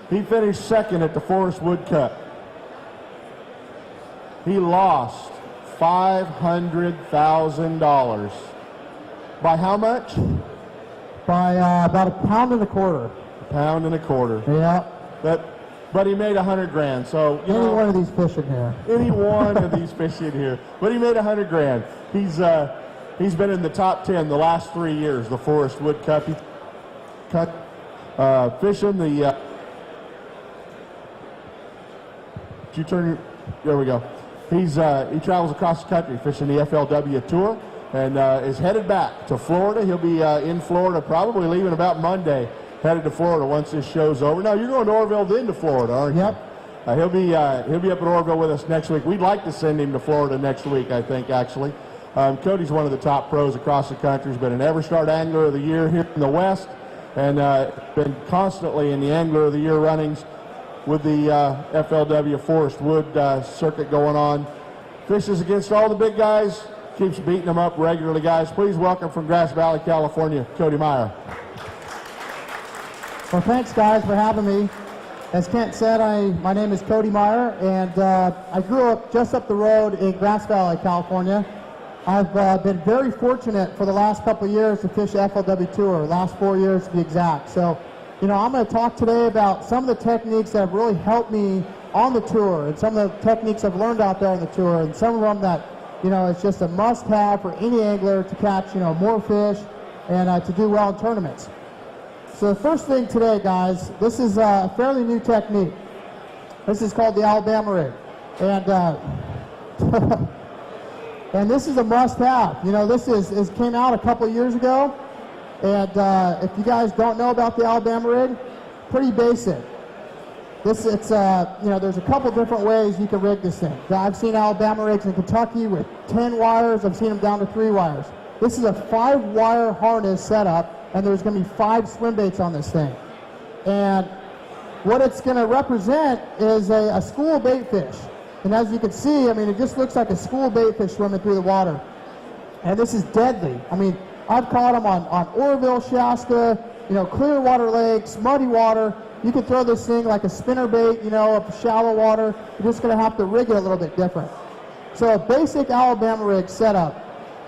He finished second at the Forest Wood Cup. He lost $500,000. By how much? By about a pound and a quarter. Pound and a quarter. Yeah. But he made 100 grand. So any one of these fish in here. Any one of these fish in here. But he made 100 grand. He's been in the top 10 the last 3 years. The Forest Wood Cup. He cut fishing the. Did you turn your? There we go. He travels across the country fishing the FLW Tour and is headed back to Florida. He'll be in Florida, probably leaving about Monday. Headed to Florida once this show's over. Now you're going to Oroville then to Florida, aren't you? Yep. He'll be up at Oroville with us next week. We'd like to send him to Florida next week, I think, actually. Cody's one of the top pros across the country. He's been an Everstart Angler of the Year here in the West, and been constantly in the Angler of the Year runnings with the FLW Forest Wood circuit going on. Fishes against all the big guys, keeps beating them up regularly, guys. Please welcome from Grass Valley, California, Cody Meyer. Well, thanks, guys, for having me. As Kent said, my name is Cody Meyer, and I grew up just up the road in Grass Valley, California. I've been very fortunate for the last couple of years to fish the FLW Tour, last 4 years to be exact. So, I'm going to talk today about some of the techniques that have really helped me on the tour, and some of the techniques I've learned out there on the tour, and some of them that, it's just a must-have for any angler to catch, more fish and to do well in tournaments. So the first thing today, guys, this is a fairly new technique. This is called the Alabama rig. And and this is a must-have. This came out a couple of years ago. And if you guys don't know about the Alabama rig, pretty basic. There's a couple different ways you can rig this thing. I've seen Alabama rigs in Kentucky with 10 wires. I've seen them down to 3 wires. This is a 5-wire harness setup, and there's going to be 5 swim baits on this thing. And what it's going to represent is a school of bait fish. And as you can see, it just looks like a school of bait fish swimming through the water. And this is deadly. I've caught them on Oroville, Shasta, clear water lakes, muddy water. You can throw this thing like a spinner bait, up shallow water. You're just going to have to rig it a little bit different. So a basic Alabama rig setup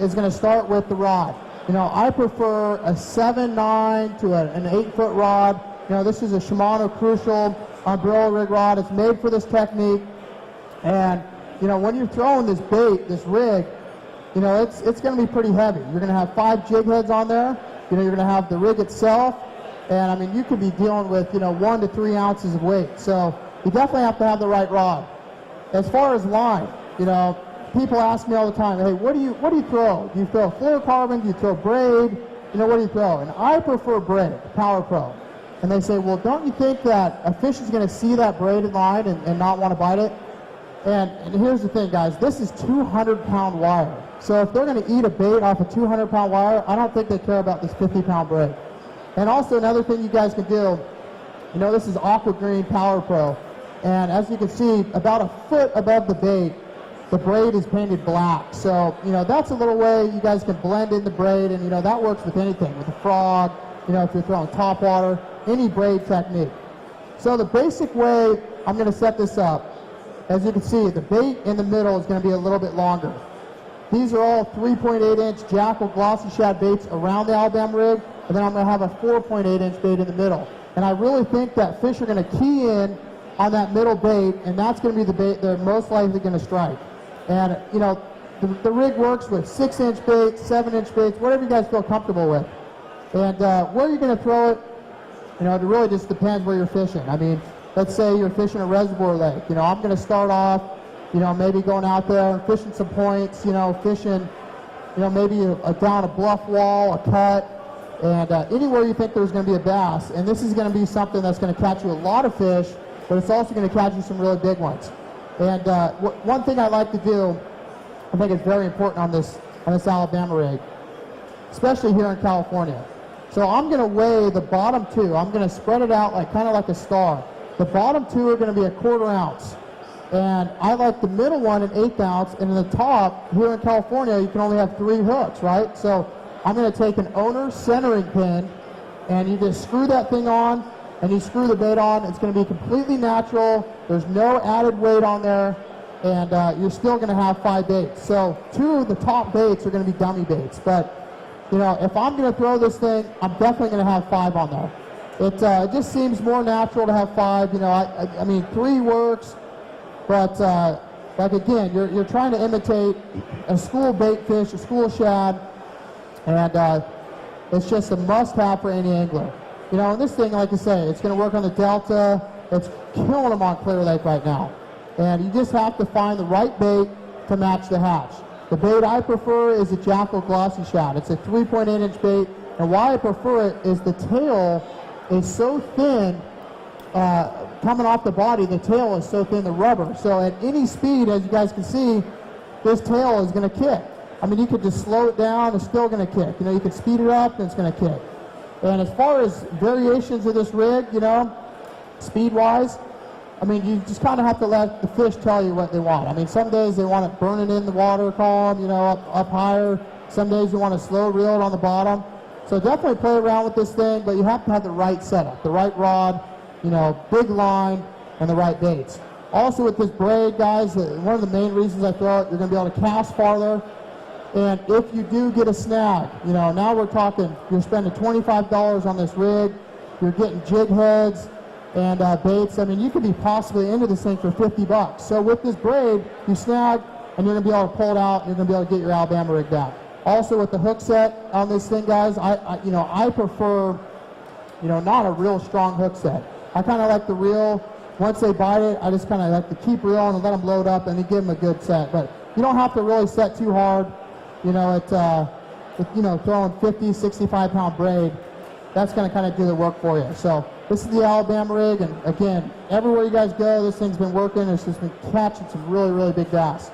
is going to start with the rod. I prefer a 7-9 to an 8-foot rod. This is a Shimano Crucial umbrella rig rod. It's made for this technique. And, when you're throwing this bait, this rig, it's going to be pretty heavy. You're going to have 5 jig heads on there. You're going to have the rig itself. And, you could be dealing with, 1 to 3 ounces of weight. So you definitely have to have the right rod. As far as line, people ask me all the time, hey, what do you throw? Do you throw fluorocarbon? Do you throw braid? What do you throw? And I prefer braid, Power Pro. And they say, well, don't you think that a fish is going to see that braided line and not want to bite it? And here's the thing, guys. This is 200-pound wire. So if they're going to eat a bait off a 200-pound wire, I don't think they care about this 50-pound braid. And also another thing you guys can do, this is Aqua Green Power Pro. And as you can see, about a foot above the bait, the braid is painted black. So, that's a little way you guys can blend in the braid, and, that works with anything, with a frog, if you're throwing top water, any braid technique. So the basic way I'm going to set this up, as you can see, the bait in the middle is going to be a little bit longer. These are all 3.8-inch Jackal Glossy Shad baits around the Alabama rig, and then I'm going to have a 4.8-inch bait in the middle. And I really think that fish are going to key in on that middle bait, and that's going to be the bait they're most likely going to strike. And, the rig works with 6-inch baits, 7-inch baits, whatever you guys feel comfortable with. And where you're going to throw it, it really just depends where you're fishing. Let's say you're fishing a reservoir lake. I'm going to start off, maybe going out there and fishing some points, fishing, maybe down a bluff wall, a cut, and anywhere you think there's going to be a bass. And this is going to be something that's going to catch you a lot of fish, but it's also going to catch you some really big ones. And one thing I like to do, I think it's very important on this Alabama rig, especially here in California. So I'm going to weigh the bottom 2. I'm going to spread it out kind of like a star. The bottom 2 are going to be a 1/4 ounce. And I like the middle one an 1/8 ounce. And in the top, here in California, you can only have 3 hooks, right? So I'm going to take an owner centering pin, and you just screw that thing on, and you screw the bait on, it's going to be completely natural. There's no added weight on there, and you're still going to have 5 baits. So 2 of the top baits are going to be dummy baits. But you know, if I'm going to throw this thing, I'm definitely going to have 5 on there. It just seems more natural to have 5. You know, I mean 3 works, but like again, you're trying to imitate a school bait fish, a school shad, and it's just a must-have for any angler. You know, and this thing, like I say, it's going to work on the Delta. It's killing them on Clear Lake right now. And you just have to find the right bait to match the hatch. The bait I prefer is a Jackal Glossy Shad. It's a 3.8-inch bait, and why I prefer it is the tail is so thin, coming off the body, the tail is so thin, the rubber. So at any speed, as you guys can see, this tail is going to kick. I mean, you could just slow it down, it's still going to kick. You know, you could speed it up, and it's going to kick. And as far as variations of this rig, you know, speed-wise, I mean, you just kind of have to let the fish tell you what they want. I mean, some days they want it burning in the water column, you know, up higher. Some days you want to slow reel it on the bottom. So definitely play around with this thing, but you have to have the right setup, the right rod, you know, big line, and the right baits. Also with this braid, guys, one of the main reasons I throw it, you're going to be able to cast farther. And if you do get a snag, you know, now we're talking, you're spending $25 on this rig, you're getting jig heads and baits. I mean, you could be possibly into this thing for 50 bucks. So with this braid, you snag, and you're going to be able to pull it out, and you're going to be able to get your Alabama rig back. Also with the hook set on this thing, guys, I prefer, you know, not a real strong hook set. I kind of like the reel. Once they bite it, I just kind of like to keep reeling and let them load up and then give them a good set. But you don't have to really set too hard. You know, you know, throwing 50, 65 pound braid, that's going to kind of do the work for you. So this is the Alabama rig, and again, everywhere you guys go, this thing's been working. It's just been catching some really, really big bass.